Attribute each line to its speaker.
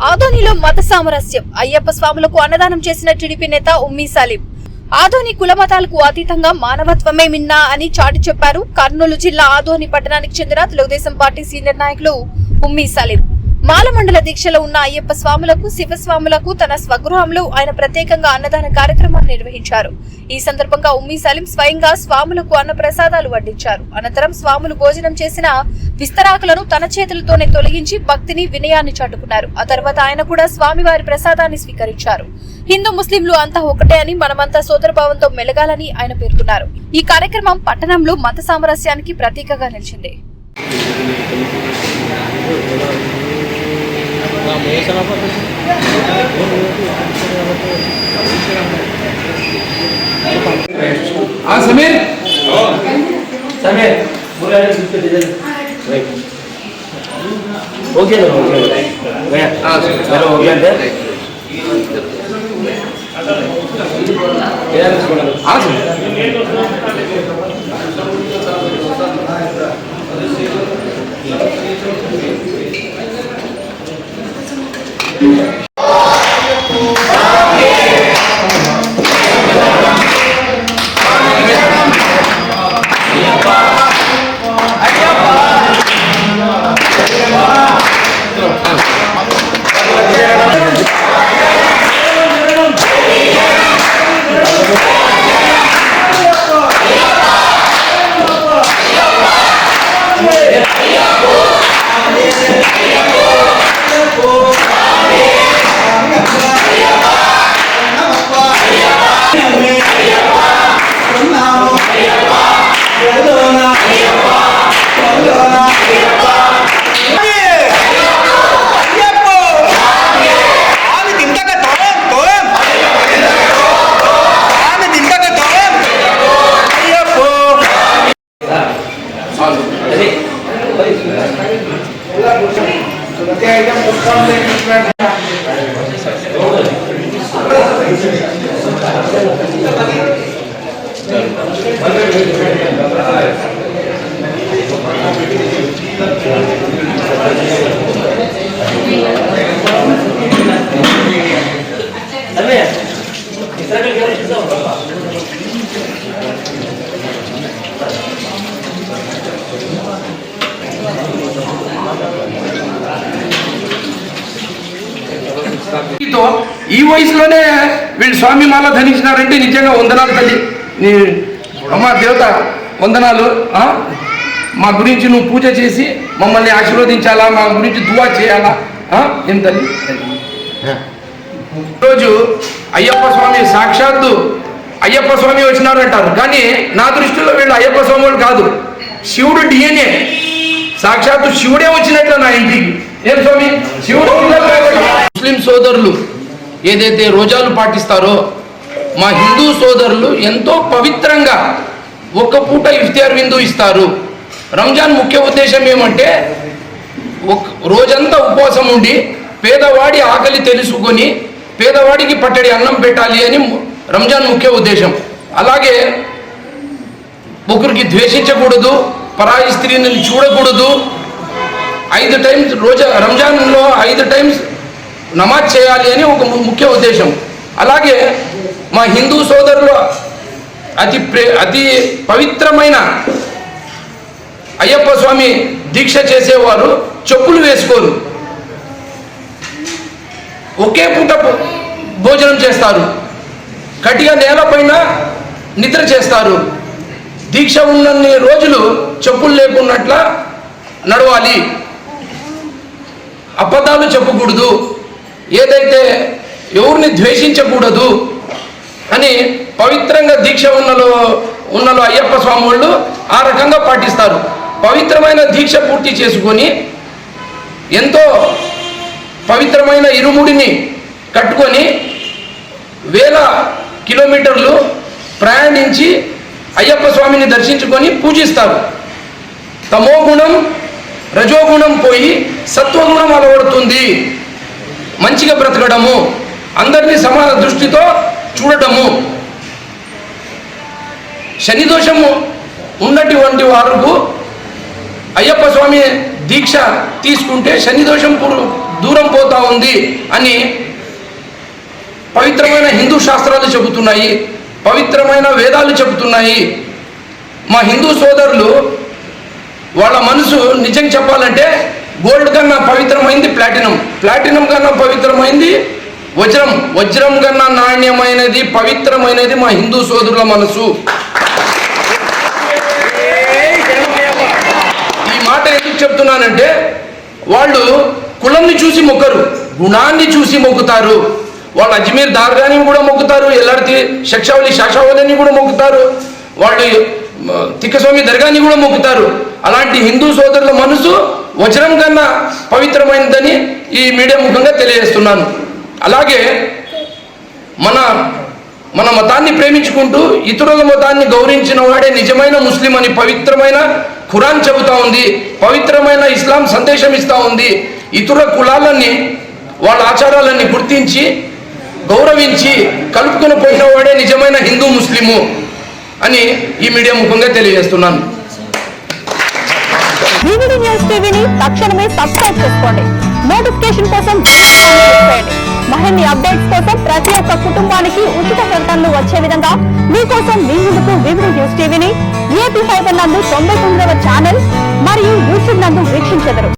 Speaker 1: ఆదోనిలో మత సామరస్యం. అయ్యప్ప స్వాములకు అన్నదానం చేసిన టీడీపీ నేత ఉమ్మీ సలీం. ఆదోని కుల మతాలకు అతీతంగా మానవత్వమే మిన్నా అని చాటి చెప్పారు. కర్నూలు జిల్లా ఆదోని పట్టణానికి చెందిన తెలుగుదేశం పార్టీ సీనియర్ నాయకులు ఉమ్మీ సలీం. మాలమండల దీక్షలో ఉన్న అయ్యప్ప స్వాములకు, శివస్వాములకు తన స్వగృహంలో ఆయన ప్రత్యేకంగా అన్నదాన కార్యక్రమాన్ని నిర్వహించారు. ఈ సందర్భంగా ఉమ్మీ సలీం స్వయంగా స్వాములకు అన్న ప్రసాదాలు వడ్డించారు. అనంతరం స్వాములు భోజనం చేసిన విస్తరాకులను తన చేతులతోనే తొలగించి భక్తిని, వినయాన్ని చాటుకున్నారు. ఆ తర్వాత ఆయన కూడా స్వామివారి ప్రసాదాన్ని స్వీకరించారు. హిందూ ముస్లింలు అంతా ఒకటే అని, మనమంతా సోదరభావంతో మెలగాలని ఆయన పేర్కొన్నారు. ఈ కార్యక్రమం పట్టణంలో మత సామరస్యానికి ప్రతీకగా నిలిచింది.
Speaker 2: समीर समीर ओके ఈ వయసులోనే వీళ్ళు స్వామి మాల ధరించినారంటే నిజంగా వందనాలు తల్లి. నీ అమ్మ దేవత వందనాలు. మా గురించి నువ్వు పూజ చేసి మమ్మల్ని ఆశీర్వదించాలా, మా గురించి దువా చేయాలా. ఏం తల్లి, ఈరోజు అయ్యప్ప స్వామి సాక్షాత్తు అయ్యప్ప స్వామి వచ్చినారు అంటారు, కానీ నా దృష్టిలో వీళ్ళు అయ్యప్ప స్వాములు కాదు, శివుడు డిఎన్ఏ. సాక్షాత్తు శివుడే వచ్చినట్లు నా ఇంటికి. ఏం స్వామి, శివుడు. ముస్లిం సోదరులు ఏదైతే రోజాలు పాటిస్తారో, మా హిందూ సోదరులు ఎంతో పవిత్రంగా ఒక్క పూట ఇఫ్తార్ విందు ఇస్తారు. రంజాన్ ముఖ్య ఉద్దేశం ఏమంటే రోజంతా ఉపవాసం ఉండి పేదవాడి ఆకలి తెలుసుకొని పేదవాడికి పట్టడి అన్నం పెట్టాలి అని రంజాన్ ముఖ్య ఉద్దేశం. అలాగే ఒకరికి ద్వేషించకూడదు, పరాయి స్త్రీని చూడకూడదు, 5 టైమ్స్ రంజాన్లో 5 టైమ్స్ నమాజ్ చేయాలి అని ఒక ముఖ్య ఉద్దేశం. అలాగే మా హిందూ సోదరులు అతి పవిత్రమైన అయ్యప్ప స్వామి దీక్ష చేసేవారు చెప్పులు వేసుకోరు, ఒకే పూట భోజనం చేస్తారు, కటిగా నేలపైన నిద్ర చేస్తారు. దీక్ష ఉన్నన్ని రోజులు చెప్పులు లేకున్నట్ల నడవాలి, అబద్ధాలు చెప్పకూడదు, ఏదైతే ఎవరిని ద్వేషించకూడదు అని పవిత్రంగా దీక్ష ఉన్నలో అయ్యప్ప స్వామి వాళ్ళు ఆ రకంగా పాటిస్తారు. పవిత్రమైన దీక్ష పూర్తి చేసుకొని ఎంతో పవిత్రమైన ఇరుముడిని కట్టుకొని వేల కిలోమీటర్లు ప్రయాణించి అయ్యప్ప స్వామిని దర్శించుకొని పూజిస్తారు. తమోగుణం రజోగుణం పోయి సత్వగుణం అలవడుతుంది. మంచిగా బ్రతకడము, అందరినీ సమాన దృష్టితో చూడటము, శని దోషము ఉన్నటువంటి వారికి అయ్యప్ప స్వామి దీక్ష తీసుకుంటే శని దోషం దూరం పోతా ఉంది అని పవిత్రమైన హిందూ శాస్త్రాలు చెబుతున్నాయి, పవిత్రమైన వేదాలు చెబుతున్నాయి. మా హిందూ సోదరులు వాళ్ళ మనసు నిజం చెప్పాలంటే గోల్డ్ కన్నా పవిత్రమైంది ప్లాటినం, ప్లాటినం కన్నా పవిత్రమైంది వజ్రం, వజ్రం కన్నా నాణ్యమైనది పవిత్రమైనది మా హిందూ సోదరుల మనసు. ఈ మాట ఎందుకు చెప్తున్నానంటే వాళ్ళు కులంని చూసి మొక్కరు, గుణాన్ని చూసి మొక్కుతారు. వాళ్ళు అజ్మీర్ దార్గాని కూడా మొక్కుతారు, ఎల్లార్తి శక్షావళిని కూడా మొక్కుతారు, వాళ్ళు తిక్కస్వామి దర్గాని కూడా మొక్కుతారు. అలాంటి హిందూ సోదరుల మనసు వజ్రం కన్నా పవిత్రమైనదని ఈ మీడియా ముఖంగా తెలియజేస్తున్నాను. అలాగే మన మతాన్ని ప్రేమించుకుంటూ ఇతరుల మతాన్ని గౌరవించిన వాడే నిజమైన ముస్లిం అని పవిత్రమైన ఖురాన్ చెబుతా ఉంది, పవిత్రమైన ఇస్లాం సందేశం ఇస్తూ ఉంది. ఇతర కులాలన్నీ వాళ్ళ ఆచారాలన్నీ గుర్తించి గౌరవించి కలుపుకొని పోయిన వాడే నిజమైన హిందూ ముస్లిము అని ఈ మీడియా ముఖంగా తెలియజేస్తున్నాను.
Speaker 3: వివిడి న్యూస్ టీవీని తక్షణమే సబ్స్క్రైబ్ చేసుకోండి. నోటిఫికేషన్ కోసం బెల్ ఐకాన్ క్లిక్ చేయండి. మరిన్ని అప్డేట్స్ కోసం ప్రతి ఒక్క కుటుంబానికి ఉచిత ప్రకటనలు వచ్చే విధంగా మీకోసం మీ ముందుకు వివిడి న్యూస్ టీవీని ఏపీ ఫైబర్ నందు 99వ ఛానల్ మరియు యూట్యూబ్ నందు వీక్షించెదరు.